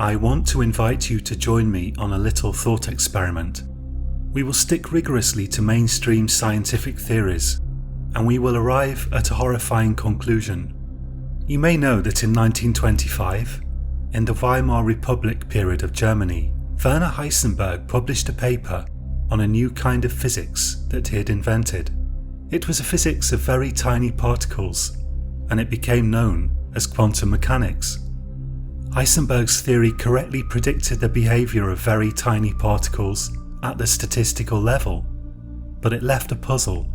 I want to invite you to join me on a little thought experiment. We will stick rigorously to mainstream scientific theories, and we will arrive at a horrifying conclusion. You may know that in 1925, in the Weimar Republic period of Germany, Werner Heisenberg published a paper on a new kind of physics that he had invented. It was a physics of very tiny particles, and it became known as quantum mechanics. Heisenberg's theory correctly predicted the behaviour of very tiny particles at the statistical level, but it left a puzzle.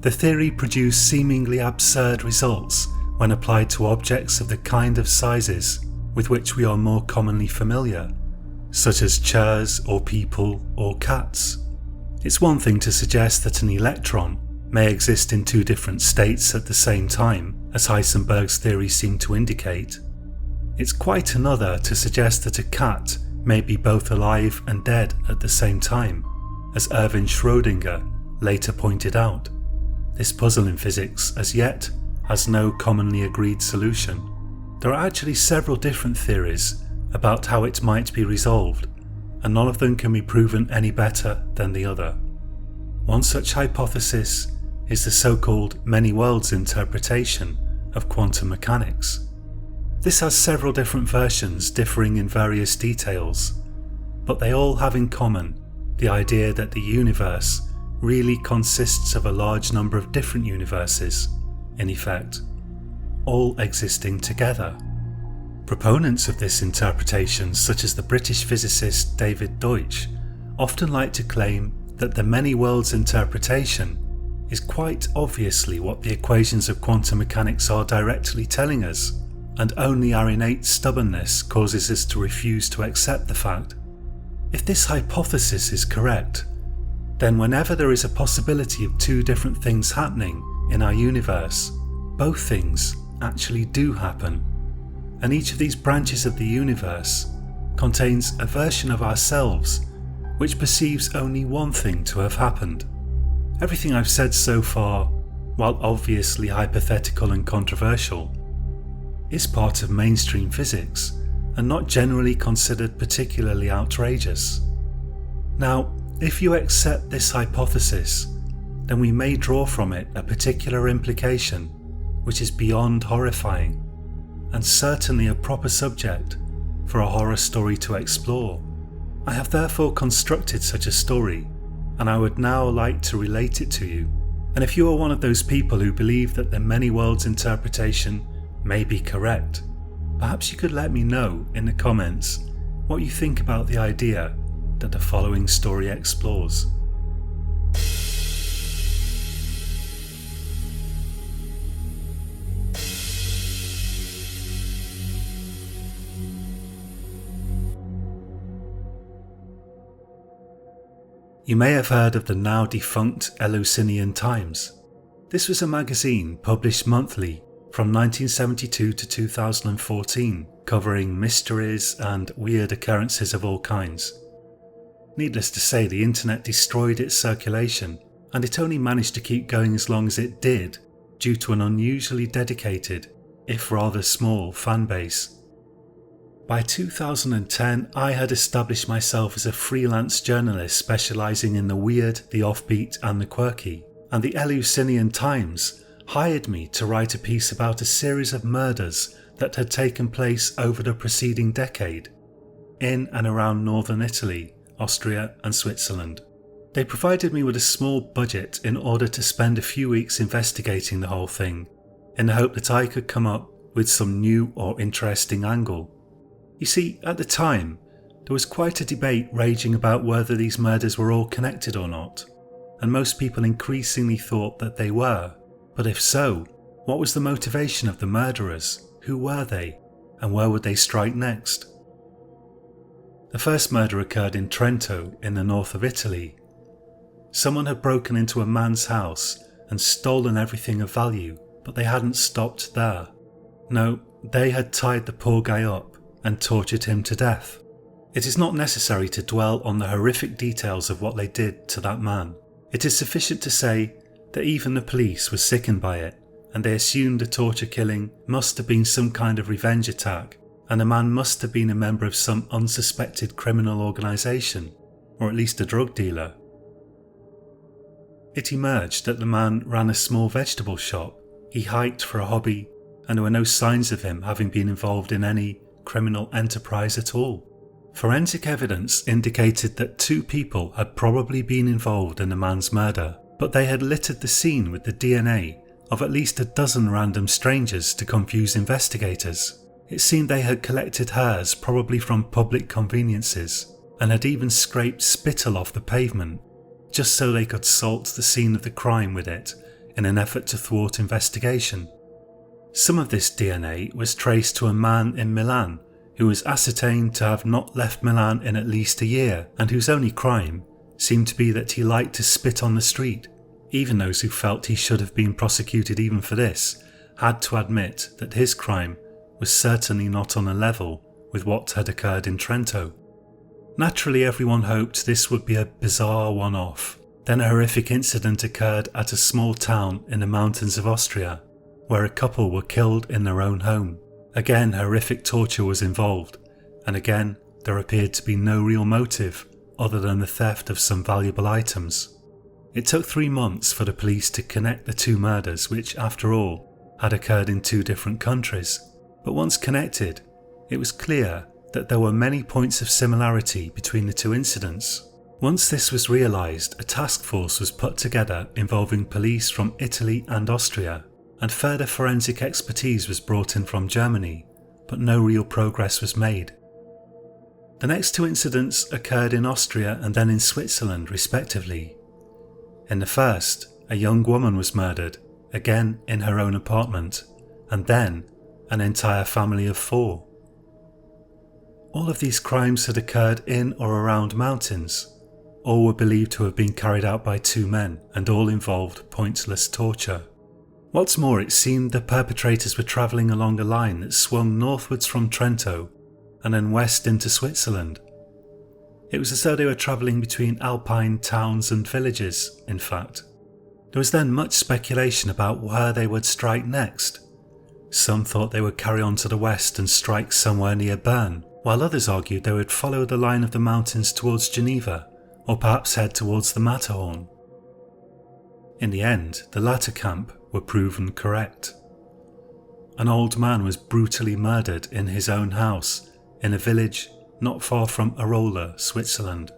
The theory produced seemingly absurd results when applied to objects of the kind of sizes with which we are more commonly familiar, such as chairs or people or cats. It's one thing to suggest that an electron may exist in two different states at the same time, as Heisenberg's theory seemed to indicate. It's quite another to suggest that a cat may be both alive and dead at the same time, as Erwin Schrödinger later pointed out. This puzzle in physics, as yet, has no commonly agreed solution. There are actually several different theories about how it might be resolved, and none of them can be proven any better than the other. One such hypothesis is the so-called many worlds interpretation of quantum mechanics. This has several different versions differing in various details, but they all have in common the idea that the universe really consists of a large number of different universes, in effect, all existing together. Proponents of this interpretation, such as the British physicist David Deutsch, often like to claim that the many worlds interpretation is quite obviously what the equations of quantum mechanics are directly telling us, and only our innate stubbornness causes us to refuse to accept the fact. If this hypothesis is correct, then whenever there is a possibility of two different things happening in our universe, both things actually do happen, and each of these branches of the universe contains a version of ourselves which perceives only one thing to have happened. Everything I've said so far, while obviously hypothetical and controversial, is part of mainstream physics and not generally considered particularly outrageous. Now, if you accept this hypothesis, then we may draw from it a particular implication which is beyond horrifying, and certainly a proper subject for a horror story to explore. I have therefore constructed such a story, and I would now like to relate it to you. And if you are one of those people who believe that the many worlds interpretation may be correct, perhaps you could let me know in the comments what you think about the idea that the following story explores. You may have heard of the now defunct Eleusinian Times. This was a magazine published monthly from 1972 to 2014, covering mysteries and weird occurrences of all kinds. Needless to say, the internet destroyed its circulation, and it only managed to keep going as long as it did due to an unusually dedicated, if rather small, fan base. By 2010, I had established myself as a freelance journalist specialising in the weird, the offbeat and the quirky, and the Eleusinian Times hired me to write a piece about a series of murders that had taken place over the preceding decade in and around northern Italy, Austria and Switzerland. They provided me with a small budget in order to spend a few weeks investigating the whole thing, in the hope that I could come up with some new or interesting angle. You see, at the time, there was quite a debate raging about whether these murders were all connected or not, and most people increasingly thought that they were. But if so, what was the motivation of the murderers? Who were they? And where would they strike next? The first murder occurred in Trento in the north of Italy. Someone had broken into a man's house and stolen everything of value, but they hadn't stopped there. No, they had tied the poor guy up and tortured him to death. It is not necessary to dwell on the horrific details of what they did to that man. It is sufficient to say that even the police were sickened by it, and they assumed the torture killing must have been some kind of revenge attack and the man must have been a member of some unsuspected criminal organisation, or at least a drug dealer. It emerged that the man ran a small vegetable shop, he hiked for a hobby, and there were no signs of him having been involved in any criminal enterprise at all. Forensic evidence indicated that 2 people had probably been involved in the man's murder, but they had littered the scene with the DNA of at least a dozen random strangers to confuse investigators. It seemed they had collected hairs probably from public conveniences, and had even scraped spittle off the pavement, just so they could salt the scene of the crime with it in an effort to thwart investigation. Some of this DNA was traced to a man in Milan who was ascertained to have not left Milan in at least a year, and whose only crime seemed to be that he liked to spit on the street. Even those who felt he should have been prosecuted even for this had to admit that his crime was certainly not on a level with what had occurred in Trento. Naturally, everyone hoped this would be a bizarre one-off. Then a horrific incident occurred at a small town in the mountains of Austria, where a couple were killed in their own home. Again, horrific torture was involved, and again there appeared to be no real motive other than the theft of some valuable items. It took 3 months for the police to connect the 2 murders, which, after all, had occurred in 2 different countries. But once connected, it was clear that there were many points of similarity between the 2 incidents. Once this was realised, a task force was put together involving police from Italy and Austria, and further forensic expertise was brought in from Germany, but no real progress was made. The next 2 incidents occurred in Austria and then in Switzerland, respectively. In the first, a young woman was murdered, again in her own apartment, and then an entire family of 4. All of these crimes had occurred in or around mountains. All were believed to have been carried out by 2 men, and all involved pointless torture. What's more, it seemed the perpetrators were travelling along a line that swung northwards from Trento and then west into Switzerland. It was as though they were travelling between alpine towns and villages, in fact. There was then much speculation about where they would strike next. Some thought they would carry on to the west and strike somewhere near Bern, while others argued they would follow the line of the mountains towards Geneva, or perhaps head towards the Matterhorn. In the end, the latter camp were proven correct. An old man was brutally murdered in his own house in a village not far from Arola, Switzerland.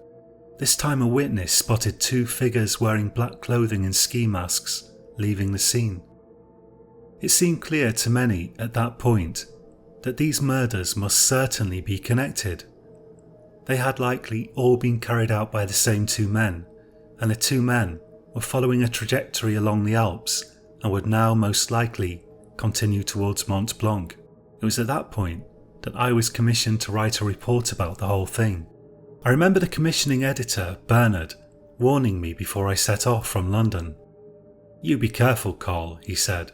This time a witness spotted 2 figures wearing black clothing and ski masks leaving the scene. It seemed clear to many at that point that these murders must certainly be connected. They had likely all been carried out by the same 2 men, and the 2 men were following a trajectory along the Alps and would now most likely continue towards Mont Blanc. It was at that point that I was commissioned to write a report about the whole thing. I remember the commissioning editor, Bernard, warning me before I set off from London. "You be careful, Carl," he said.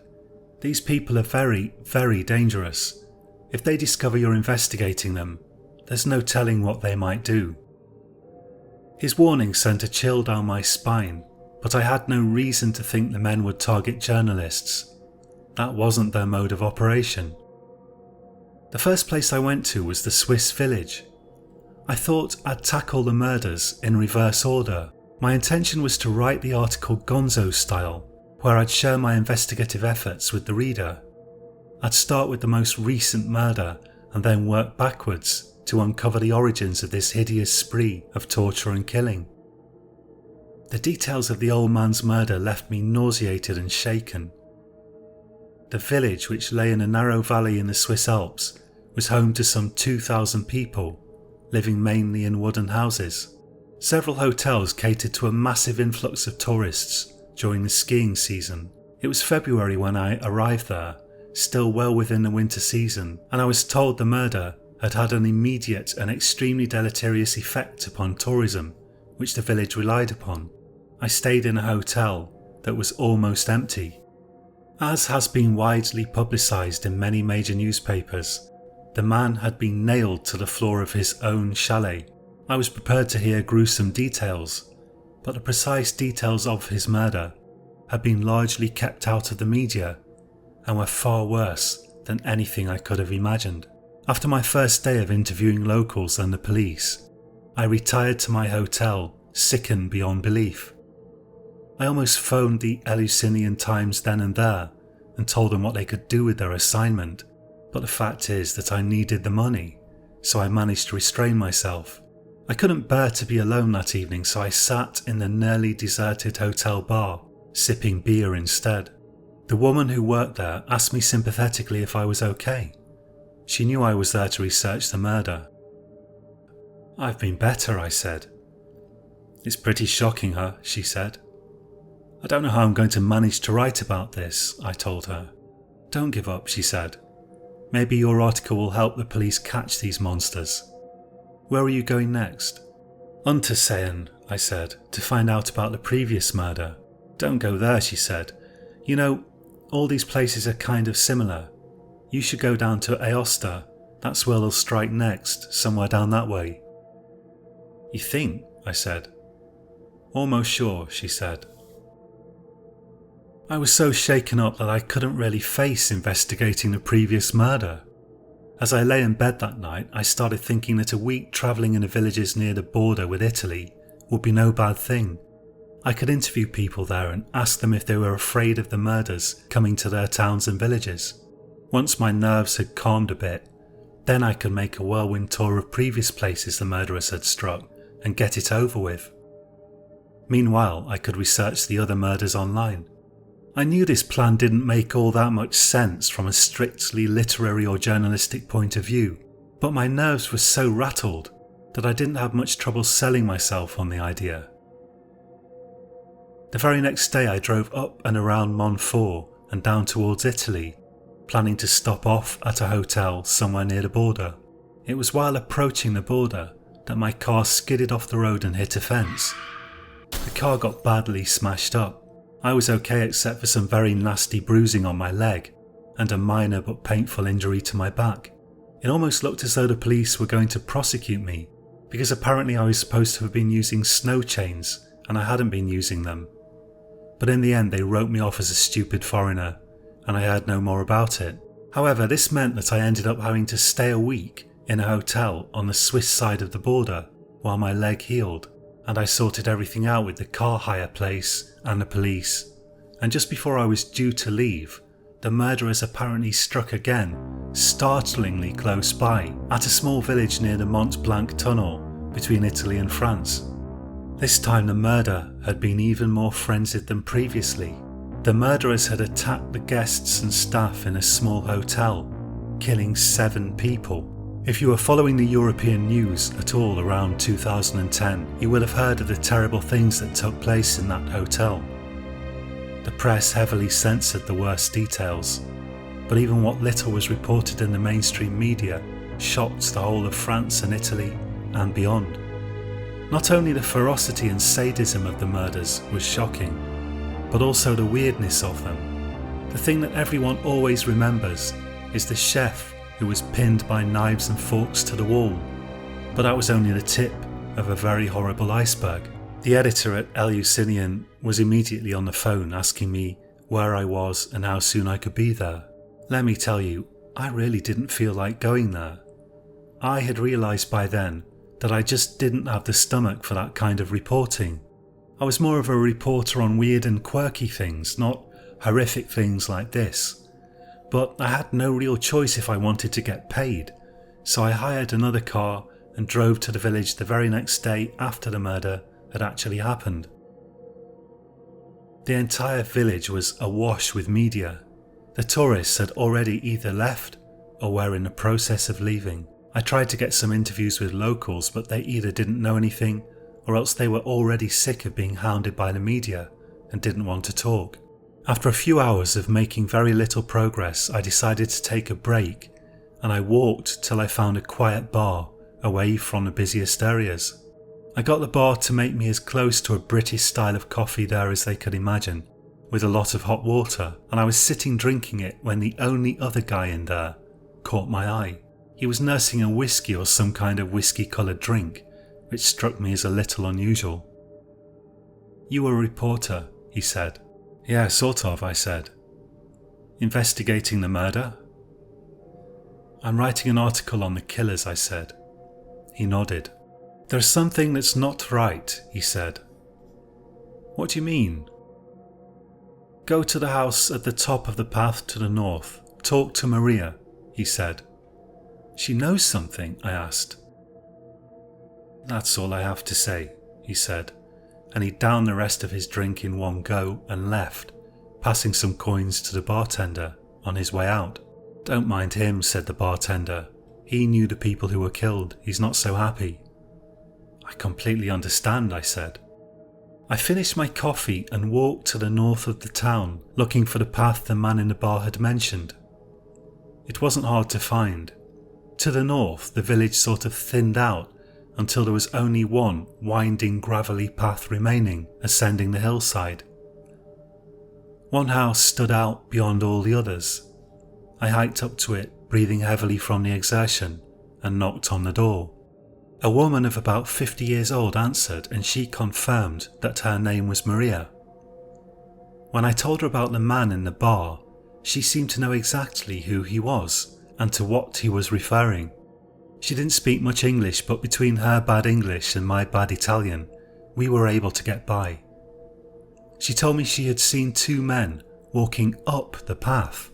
"These people are very, very dangerous. If they discover you're investigating them, there's no telling what they might do." His warning sent a chill down my spine, but I had no reason to think the men would target journalists. That wasn't their mode of operation. The first place I went to was the Swiss village. I thought I'd tackle the murders in reverse order. My intention was to write the article Gonzo style, where I'd share my investigative efforts with the reader. I'd start with the most recent murder and then work backwards to uncover the origins of this hideous spree of torture and killing. The details of the old man's murder left me nauseated and shaken. The village, which lay in a narrow valley in the Swiss Alps, was home to some 2,000 people, living mainly in wooden houses. Several hotels catered to a massive influx of tourists during the skiing season. It was February when I arrived there, still well within the winter season, and I was told the murder had had an immediate and extremely deleterious effect upon tourism, which the village relied upon. I stayed in a hotel that was almost empty. As has been widely publicised in many major newspapers, the man had been nailed to the floor of his own chalet. I was prepared to hear gruesome details, but the precise details of his murder had been largely kept out of the media and were far worse than anything I could have imagined. After my first day of interviewing locals and the police, I retired to my hotel, sickened beyond belief. I almost phoned the Eleusinian Times then and there and told them what they could do with their assignment, but the fact is that I needed the money, so I managed to restrain myself. I couldn't bear to be alone that evening, so I sat in the nearly deserted hotel bar, sipping beer instead. The woman who worked there asked me sympathetically if I was okay. She knew I was there to research the murder. "I've been better," I said. "It's pretty shocking, huh?" she said. "I don't know how I'm going to manage to write about this," I told her. "Don't give up," she said. "Maybe your article will help the police catch these monsters." "Where are you going next?" "Unterseen," I said, "to find out about the previous murder." "Don't go there," she said. "You know, all these places are kind of similar. You should go down to Aosta. That's where they'll strike next, somewhere down that way." "You think?" I said. "Almost sure," she said. I was so shaken up that I couldn't really face investigating the previous murder. As I lay in bed that night, I started thinking that a week travelling in the villages near the border with Italy would be no bad thing. I could interview people there and ask them if they were afraid of the murders coming to their towns and villages. Once my nerves had calmed a bit, then I could make a whirlwind tour of previous places the murderers had struck and get it over with. Meanwhile, I could research the other murders online. I knew this plan didn't make all that much sense from a strictly literary or journalistic point of view, but my nerves were so rattled that I didn't have much trouble selling myself on the idea. The very next day I drove up and around Montfort and down towards Italy, planning to stop off at a hotel somewhere near the border. It was while approaching the border that my car skidded off the road and hit a fence. The car got badly smashed up. I was okay except for some very nasty bruising on my leg and a minor but painful injury to my back. It almost looked as though the police were going to prosecute me, because apparently I was supposed to have been using snow chains and I hadn't been using them. But in the end they wrote me off as a stupid foreigner, and I heard no more about it. However, this meant that I ended up having to stay a week in a hotel on the Swiss side of the border while my leg healed, and I sorted everything out with the car hire place and the police. And just before I was due to leave, the murderers apparently struck again, startlingly close by, at a small village near the Mont Blanc tunnel between Italy and France. This time the murder had been even more frenzied than previously. The murderers had attacked the guests and staff in a small hotel, killing 7 people. If you were following the European news at all around 2010, you will have heard of the terrible things that took place in that hotel. The press heavily censored the worst details, but even what little was reported in the mainstream media shocked the whole of France and Italy and beyond. Not only the ferocity and sadism of the murders was shocking, but also the weirdness of them. The thing that everyone always remembers is the chef who was pinned by knives and forks to the wall, but that was only the tip of a very horrible iceberg. The editor at Eleusinian was immediately on the phone asking me where I was and how soon I could be there. Let me tell you, I really didn't feel like going there. I had realised by then that I just didn't have the stomach for that kind of reporting. I was more of a reporter on weird and quirky things, not horrific things like this. But I had no real choice if I wanted to get paid, so I hired another car and drove to the village the very next day after the murder had actually happened. The entire village was awash with media. The tourists had already either left or were in the process of leaving. I tried to get some interviews with locals, but they either didn't know anything or else they were already sick of being hounded by the media and didn't want to talk. After a few hours of making very little progress, I decided to take a break, and I walked till I found a quiet bar away from the busiest areas. I got the bar to make me as close to a British style of coffee there as they could imagine, with a lot of hot water, and I was sitting drinking it when the only other guy in there caught my eye. He was nursing a whiskey or some kind of whiskey-coloured drink, which struck me as a little unusual. "You were a reporter," he said. "Yeah, sort of," I said. "Investigating the murder?" I'm writing an article on the killers, I said. He nodded. There's something that's not right, he said. What do you mean? Go to the house at the top of the path to the north. Talk to Maria, he said. She knows something, I asked. That's all I have to say, he said, and he downed the rest of his drink in one go and left, passing some coins to the bartender on his way out. Don't mind him, said the bartender. He knew the people who were killed. He's not so happy. I completely understand, I said. I finished my coffee and walked to the north of the town, looking for the path the man in the bar had mentioned. It wasn't hard to find. To the north, the village sort of thinned out until there was only one winding gravelly path remaining, ascending the hillside. One house stood out beyond all the others. I hiked up to it, breathing heavily from the exertion, and knocked on the door. A woman of about 50 years old answered, and she confirmed that her name was Maria. When I told her about the man in the bar, she seemed to know exactly who he was and to what he was referring. She didn't speak much English, but between her bad English and my bad Italian, we were able to get by. She told me she had seen two men walking up the path,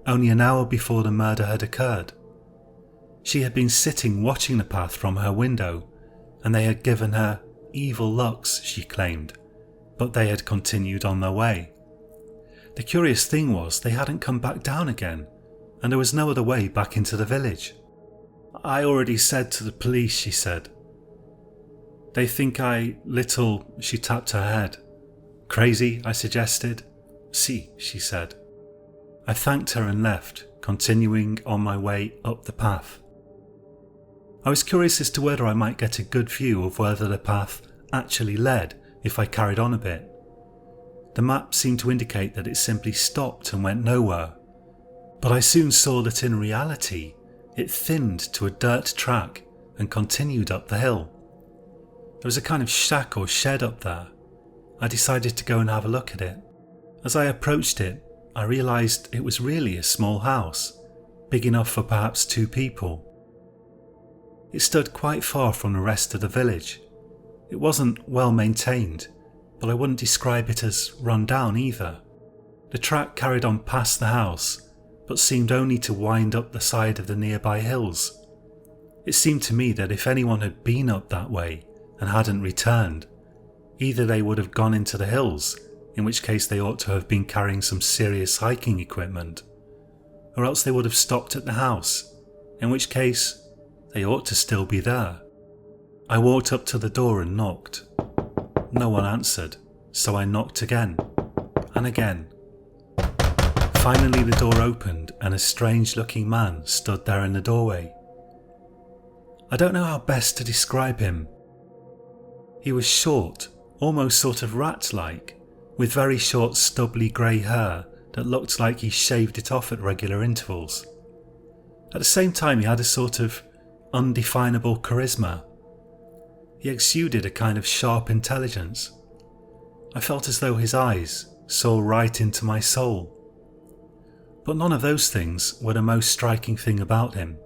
only an hour before the murder had occurred. She had been sitting watching the path from her window, and they had given her evil looks, she claimed, but they had continued on their way. The curious thing was they hadn't come back down again, and there was no other way back into the village. I already said to the police, she said. They think she tapped her head. Crazy, I suggested. Si, she said. I thanked her and left, continuing on my way up the path. I was curious as to whether I might get a good view of whether the path actually led if I carried on a bit. The map seemed to indicate that it simply stopped and went nowhere, but I soon saw that in reality it thinned to a dirt track and continued up the hill. There was a kind of shack or shed up there. I decided to go and have a look at it. As I approached it, I realised it was really a small house, big enough for perhaps 2 people. It stood quite far from the rest of the village. It wasn't well maintained, but I wouldn't describe it as run down either. The track carried on past the house, but seemed only to wind up the side of the nearby hills. It seemed to me that if anyone had been up that way and hadn't returned, either they would have gone into the hills, in which case they ought to have been carrying some serious hiking equipment, or else they would have stopped at the house, in which case they ought to still be there. I walked up to the door and knocked. No one answered, so I knocked again, and again. Finally the door opened and a strange-looking man stood there in the doorway. I don't know how best to describe him. He was short, almost sort of rat-like, with very short stubbly grey hair that looked like he shaved it off at regular intervals. At the same time he had a sort of undefinable charisma. He exuded a kind of sharp intelligence. I felt as though his eyes saw right into my soul. But none of those things were the most striking thing about him.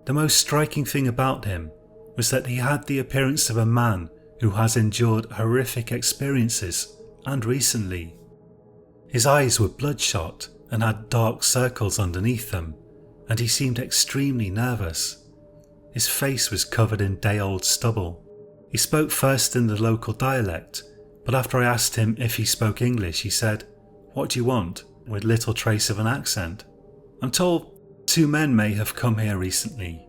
The most striking thing about him was that he had the appearance of a man who has endured horrific experiences, and recently. His eyes were bloodshot and had dark circles underneath them, and he seemed extremely nervous. His face was covered in day-old stubble. He spoke first in the local dialect, but after I asked him if he spoke English, he said, "What do you want?" with little trace of an accent. "I'm told 2 men may have come here recently."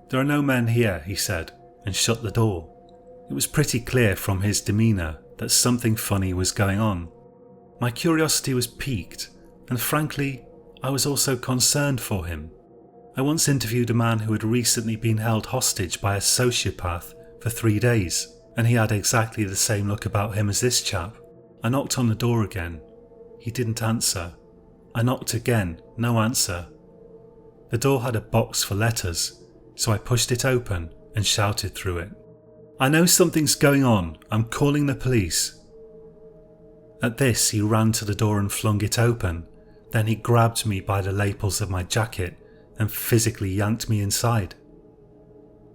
"There are no men here," he said, and shut the door. It was pretty clear from his demeanour that something funny was going on. My curiosity was piqued, and frankly, I was also concerned for him. I once interviewed a man who had recently been held hostage by a sociopath for 3 days, and he had exactly the same look about him as this chap. I knocked on the door again. He didn't answer. I knocked again, no answer. The door had a box for letters, so I pushed it open and shouted through it, "I know something's going on. I'm calling the police." At this he ran to the door and flung it open. Then he grabbed me by the lapels of my jacket and physically yanked me inside.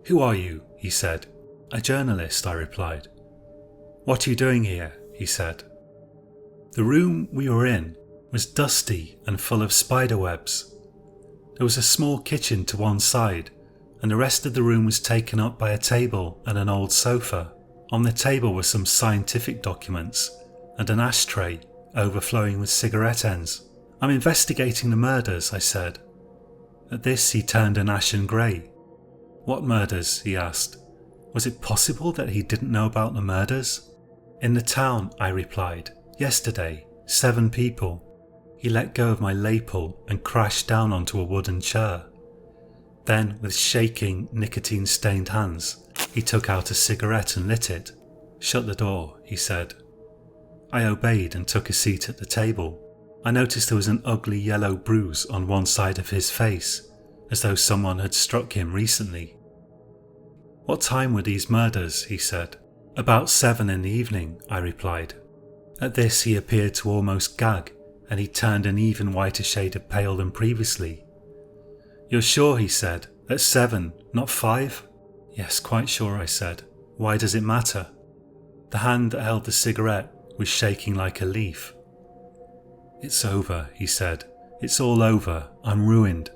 "Who are you?" he said. "A journalist," I replied. "What are you doing here?" he said. The room we were in was dusty and full of spider webs. There was a small kitchen to one side, and the rest of the room was taken up by a table and an old sofa. On the table were some scientific documents and an ashtray overflowing with cigarette ends. "I'm investigating the murders," I said. At this he turned an ashen grey. "What murders?" he asked. Was it possible that he didn't know about the murders? "In the town," I replied. "Yesterday, 7 people." He let go of my lapel and crashed down onto a wooden chair. Then, with shaking, nicotine-stained hands, he took out a cigarette and lit it. "Shut the door," he said. I obeyed and took a seat at the table. I noticed there was an ugly yellow bruise on one side of his face, as though someone had struck him recently. "What time were these murders?" he said. "About 7 in the evening," I replied. At this he appeared to almost gag, and he turned an even whiter shade of pale than previously. "You're sure?" he said. "At 7, not 5? "Yes, quite sure," I said. "Why does it matter?" The hand that held the cigarette was shaking like a leaf. "It's over," he said. "It's all over. I'm ruined."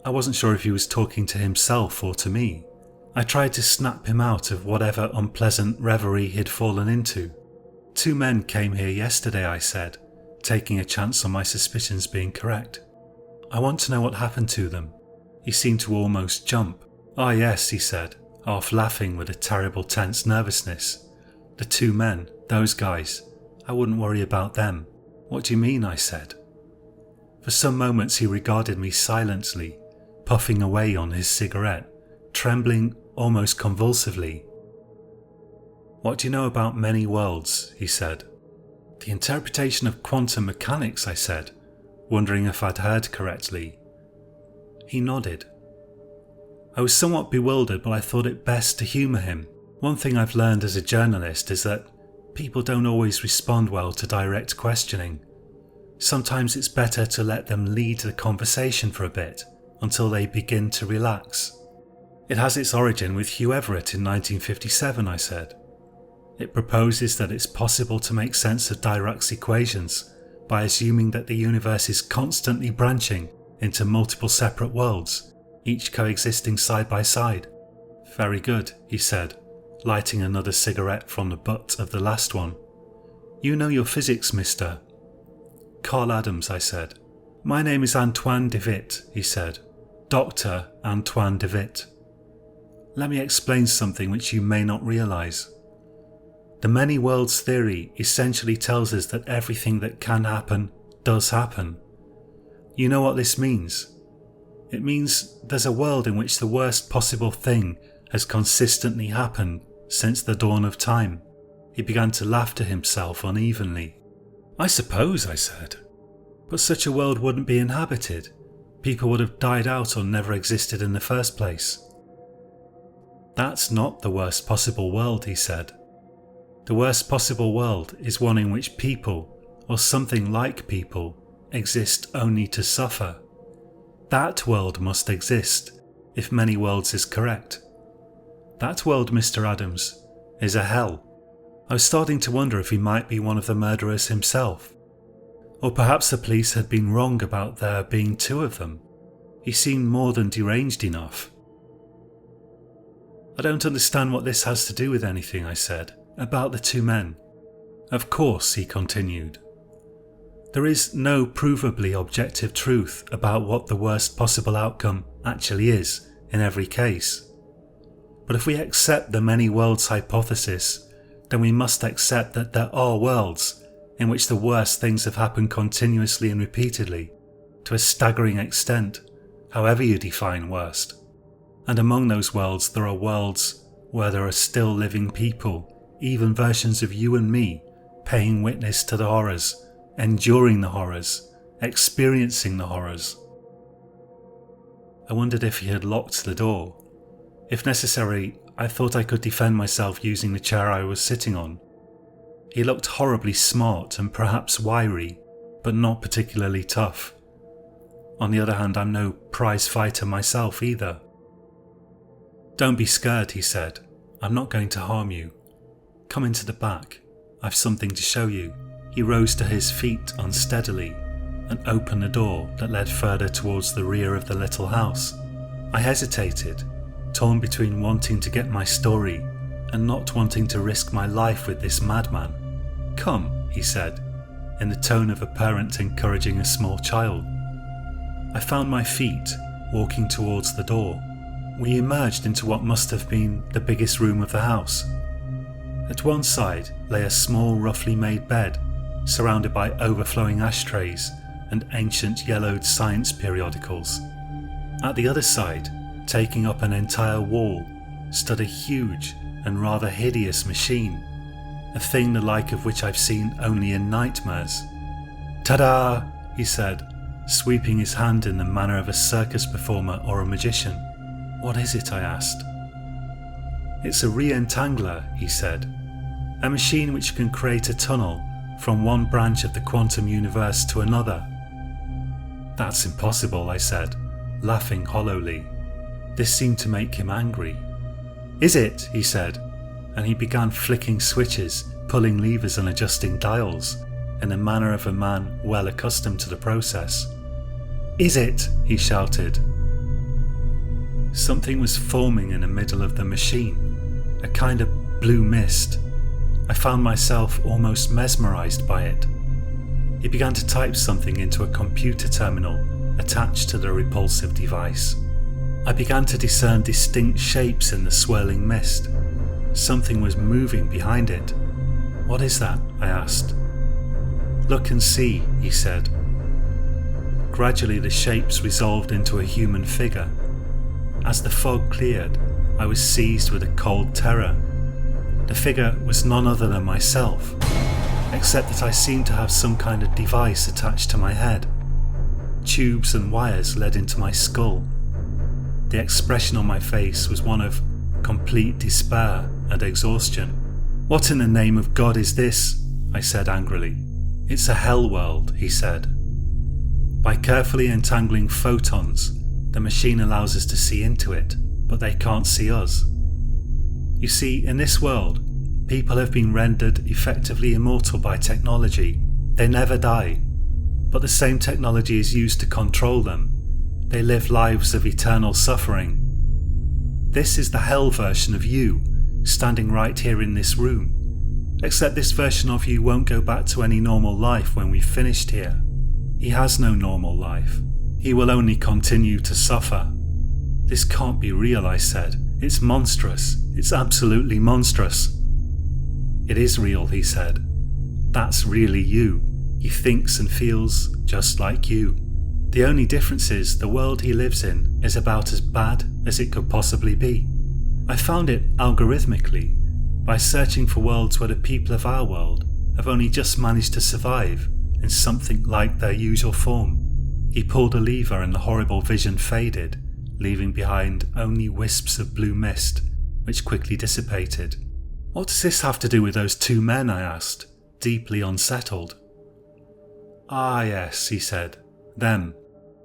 I wasn't sure if he was talking to himself or to me. I tried to snap him out of whatever unpleasant reverie he'd fallen into. "2 men came here yesterday," I said, taking a chance on my suspicions being correct. "I want to know what happened to them." He seemed to almost jump. "Ah yes," he said, half laughing with a terrible tense nervousness. "The 2 men, those guys, I wouldn't worry about them." "What do you mean?" I said. For some moments he regarded me silently, puffing away on his cigarette, trembling almost convulsively. "What do you know about many worlds?" he said. "The interpretation of quantum mechanics," I said, wondering if I'd heard correctly. He nodded. I was somewhat bewildered, but I thought it best to humour him. One thing I've learned as a journalist is that people don't always respond well to direct questioning. Sometimes it's better to let them lead the conversation for a bit until they begin to relax. "It has its origin with Hugh Everett in 1957, I said. "It proposes that it's possible to make sense of Dirac's equations by assuming that the universe is constantly branching into multiple separate worlds, each coexisting side by side." "Very good," he said, lighting another cigarette from the butt of the last one. "You know your physics, mister?" "Carl Adams," I said. "My name is Antoine de Witt," he said. "Dr. Antoine de Witt. Let me explain something which you may not realise. The many worlds theory essentially tells us that everything that can happen does happen. You know what this means? It means there's a world in which the worst possible thing has consistently happened since the dawn of time." He began to laugh to himself unevenly. "I suppose," I said. "But such a world wouldn't be inhabited. People would have died out or never existed in the first place." "That's not the worst possible world," he said. "The worst possible world is one in which people, or something like people, exist only to suffer. That world must exist, if many worlds is correct. That world, Mr. Adams, is a hell." I was starting to wonder if he might be one of the murderers himself. Or perhaps the police had been wrong about there being 2 of them. He seemed more than deranged enough. "I don't understand what this has to do with anything," I said, "about the 2 men. "Of course," he continued, "there is no provably objective truth about what the worst possible outcome actually is in every case. But if we accept the many worlds hypothesis, then we must accept that there are worlds in which the worst things have happened continuously and repeatedly, to a staggering extent, however you define worst. And among those worlds there are worlds where there are still living people, even versions of you and me, paying witness to the horrors, enduring the horrors, experiencing the horrors." I wondered if he had locked the door. If necessary, I thought I could defend myself using the chair I was sitting on. He looked horribly smart and perhaps wiry, but not particularly tough. On the other hand, I'm no prize fighter myself either. Don't be scared, he said. I'm not going to harm you. Come into the back. I've something to show you. He rose to his feet unsteadily and opened the door that led further towards the rear of the little house. I hesitated, torn between wanting to get my story and not wanting to risk my life with this madman. Come, he said, in the tone of a parent encouraging a small child. I found my feet, walking towards the door. We emerged into what must have been the biggest room of the house. At one side lay a small, roughly made bed, surrounded by overflowing ashtrays and ancient yellowed science periodicals. At the other side, taking up an entire wall, stood a huge and rather hideous machine, a thing the like of which I've seen only in nightmares. Ta-da! He said, sweeping his hand in the manner of a circus performer or a magician. What is it? I asked. It's a re-entangler, he said, a machine which can create a tunnel from one branch of the quantum universe to another. That's impossible, I said, laughing hollowly. This seemed to make him angry. Is it? He said, and he began flicking switches, pulling levers and adjusting dials, in the manner of a man well accustomed to the process. Is it? He shouted. Something was forming in the middle of the machine, a kind of blue mist. I found myself almost mesmerised by it. He began to type something into a computer terminal attached to the repulsive device. I began to discern distinct shapes in the swirling mist. Something was moving behind it. What is that? I asked. Look and see, he said. Gradually the shapes resolved into a human figure. As the fog cleared, I was seized with a cold terror. The figure was none other than myself, except that I seemed to have some kind of device attached to my head. Tubes and wires led into my skull. The expression on my face was one of complete despair and exhaustion. What in the name of God is this? I said angrily. It's a hell world, he said. By carefully entangling photons, the machine allows us to see into it, but they can't see us. You see, in this world, people have been rendered effectively immortal by technology. They never die, but the same technology is used to control them. They live lives of eternal suffering. This is the hell version of you, standing right here in this room. Except this version of you won't go back to any normal life when we've finished here. He has no normal life. He will only continue to suffer. This can't be real, I said. It's monstrous. It's absolutely monstrous. It is real, he said. That's really you. He thinks and feels just like you. The only difference is the world he lives in is about as bad as it could possibly be. I found it algorithmically by searching for worlds where the people of our world have only just managed to survive in something like their usual form. He pulled a lever and the horrible vision faded, leaving behind only wisps of blue mist, which quickly dissipated. What does this have to do with those two men? I asked, deeply unsettled. Ah yes, he said. Them.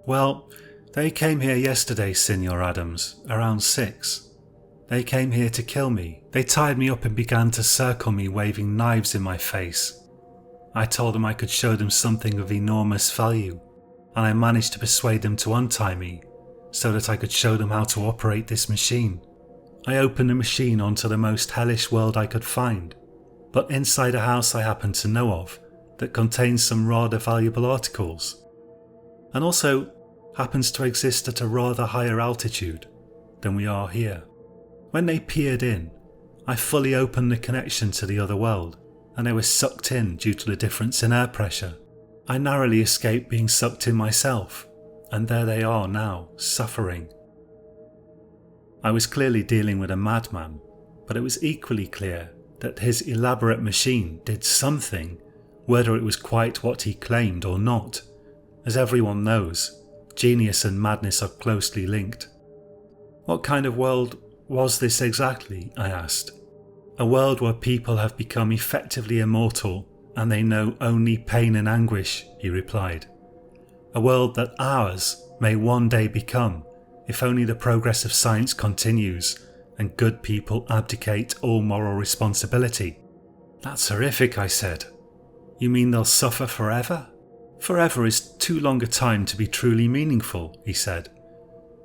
Well, they came here yesterday, Signor Adams, around 6. They came here to kill me. They tied me up and began to circle me, waving knives in my face. I told them I could show them something of enormous value, and I managed to persuade them to untie me, so that I could show them how to operate this machine. I opened the machine onto the most hellish world I could find, but inside a house I happen to know of that contains some rather valuable articles, and also happens to exist at a rather higher altitude than we are here. When they peered in, I fully opened the connection to the other world, and they were sucked in due to the difference in air pressure. I narrowly escaped being sucked in myself, and there they are now, suffering. I was clearly dealing with a madman, but it was equally clear that his elaborate machine did something, whether it was quite what he claimed or not. As everyone knows, genius and madness are closely linked. What kind of world was this exactly? I asked. A world where people have become effectively immortal and they know only pain and anguish, he replied. A world that ours may one day become, if only the progress of science continues and good people abdicate all moral responsibility. That's horrific, I said. You mean they'll suffer forever? Forever is too long a time to be truly meaningful, he said.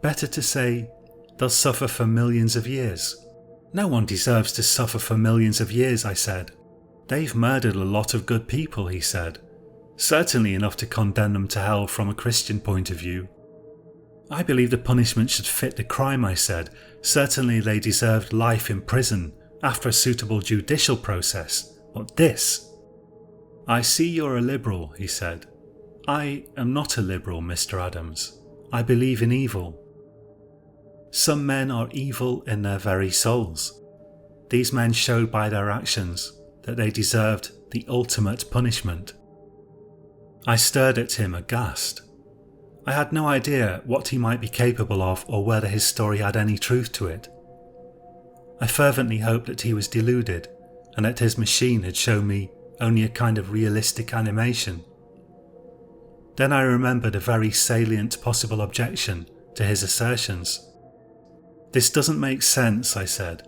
Better to say, they'll suffer for millions of years. No one deserves to suffer for millions of years, I said. They've murdered a lot of good people, he said. Certainly enough to condemn them to hell from a Christian point of view. I believe the punishment should fit the crime, I said. Certainly they deserved life in prison after a suitable judicial process. But this... I see you're a liberal, he said. I am not a liberal, Mr. Adams. I believe in evil. Some men are evil in their very souls. These men showed by their actions that they deserved the ultimate punishment. I stared at him aghast. I had no idea what he might be capable of or whether his story had any truth to it. I fervently hoped that he was deluded and that his machine had shown me only a kind of realistic animation. Then I remembered a very salient possible objection to his assertions. This doesn't make sense, I said.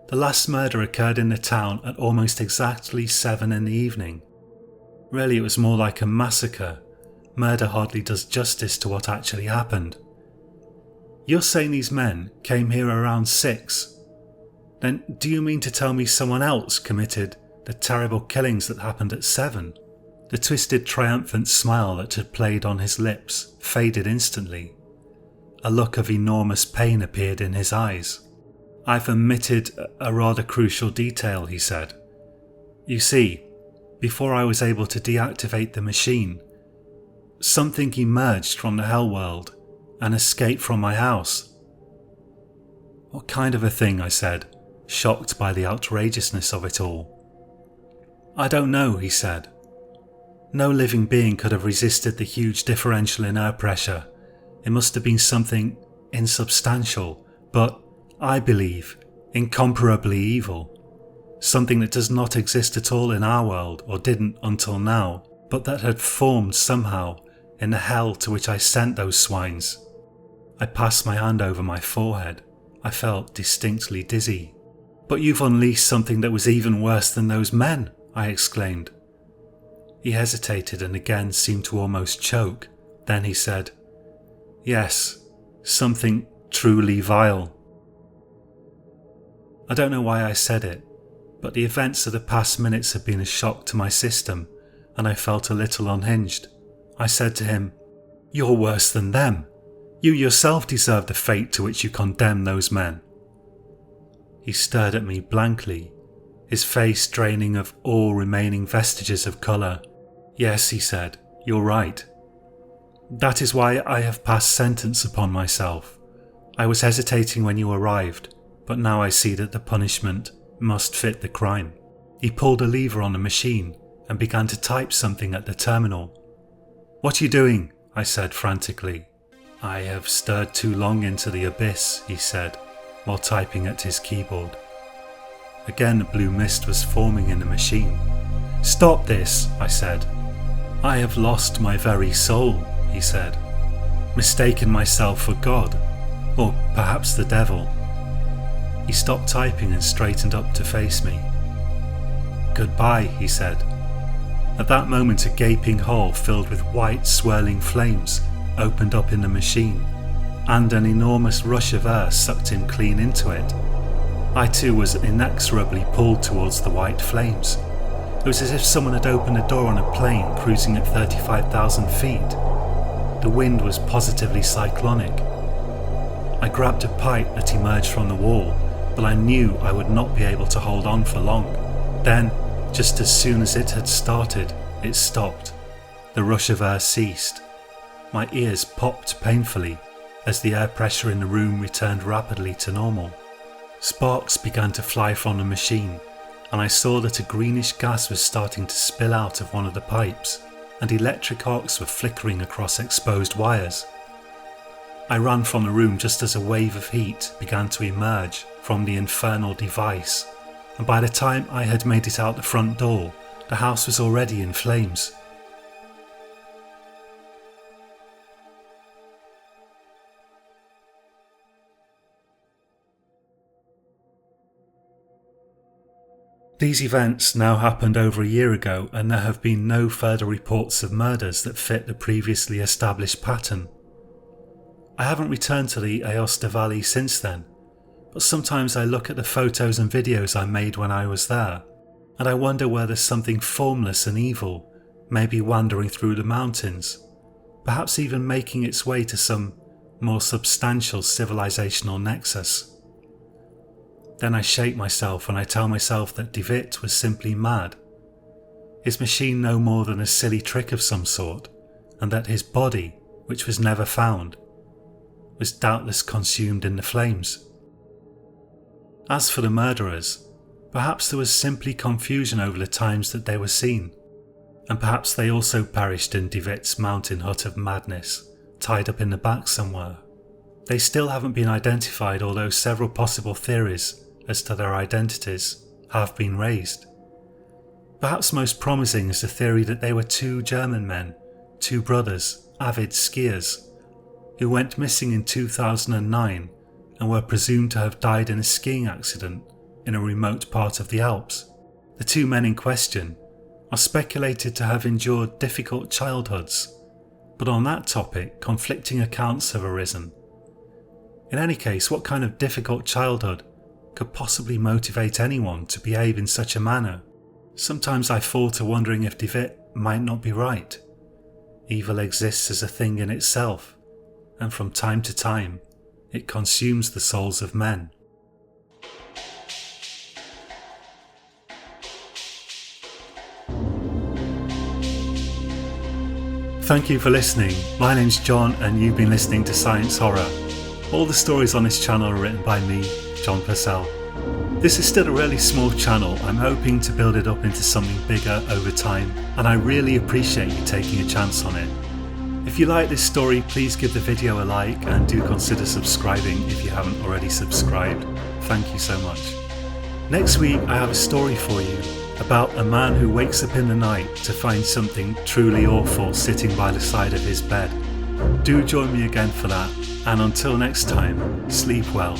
The last murder occurred in the town at almost exactly 7 in the evening. Really, it was more like a massacre. Murder hardly does justice to what actually happened. You're saying these men came here around 6? Then do you mean to tell me someone else committed the terrible killings that happened at 7? The twisted triumphant smile that had played on his lips faded instantly. A look of enormous pain appeared in his eyes. I've omitted a rather crucial detail, he said. You see, before I was able to deactivate the machine, something emerged from the hell world and escaped from my house. What kind of a thing, I said, shocked by the outrageousness of it all. I don't know, he said. No living being could have resisted the huge differential in air pressure. It must have been something insubstantial, but, I believe, incomparably evil. Something that does not exist at all in our world, or didn't until now, but that had formed somehow in the hell to which I sent those swines. I passed my hand over my forehead. I felt distinctly dizzy. But you've unleashed something that was even worse than those men, I exclaimed. He hesitated and again seemed to almost choke. Then he said, Yes, something truly vile. I don't know why I said it, but the events of the past minutes had been a shock to my system, and I felt a little unhinged. I said to him, You're worse than them. You yourself deserve the fate to which you condemn those men. He stared at me blankly, his face draining of all remaining vestiges of colour. Yes, he said, you're right. That is why I have passed sentence upon myself. I was hesitating when you arrived, but now I see that the punishment must fit the crime. He pulled a lever on the machine and began to type something at the terminal. What are you doing? I said frantically. I have stared too long into the abyss, he said, while typing at his keyboard. Again a blue mist was forming in the machine. Stop this, I said. I have lost my very soul, he said. Mistaken myself for God, or perhaps the devil. He stopped typing and straightened up to face me. Goodbye, he said. At that moment a gaping hole filled with white swirling flames opened up in the machine, and an enormous rush of air sucked him clean into it. I too was inexorably pulled towards the white flames. It was as if someone had opened a door on a plane cruising at 35,000 feet. The wind was positively cyclonic. I grabbed a pipe that emerged from the wall, but I knew I would not be able to hold on for long. Then, just as soon as it had started, it stopped. The rush of air ceased. My ears popped painfully as the air pressure in the room returned rapidly to normal. Sparks began to fly from the machine, and I saw that a greenish gas was starting to spill out of one of the pipes, and electric arcs were flickering across exposed wires. I ran from the room just as a wave of heat began to emerge from the infernal device, and by the time I had made it out the front door, the house was already in flames. These events now happened over a year ago, and there have been no further reports of murders that fit the previously established pattern. I haven't returned to the Aosta Valley since then, but sometimes I look at the photos and videos I made when I was there, and I wonder whether something formless and evil may be wandering through the mountains, perhaps even making its way to some more substantial civilizational nexus. Then I shake myself and I tell myself that De Witt was simply mad, his machine no more than a silly trick of some sort, and that his body, which was never found, was doubtless consumed in the flames. As for the murderers, perhaps there was simply confusion over the times that they were seen, and perhaps they also perished in De Witt's mountain hut of madness, tied up in the back somewhere. They still haven't been identified, although several possible theories as to their identities have been raised. Perhaps most promising is the theory that they were two German men, two brothers, avid skiers, who went missing in 2009 and were presumed to have died in a skiing accident in a remote part of the Alps. The two men in question are speculated to have endured difficult childhoods, but on that topic conflicting accounts have arisen. In any case, what kind of difficult childhood could possibly motivate anyone to behave in such a manner? Sometimes I fall to wondering if De Witt might not be right. Evil exists as a thing in itself, and from time to time it consumes the souls of men. Thank you for listening. My name's John and you've been listening to Science Horror. All the stories on this channel are written by me, John Purcell. This is still a really small channel. I'm hoping to build it up into something bigger over time, and I really appreciate you taking a chance on it. If you like this story, please give the video a like and do consider subscribing if you haven't already subscribed. Thank you so much. Next week I have a story for you about a man who wakes up in the night to find something truly awful sitting by the side of his bed. Do join me again for that, and until next time, sleep well.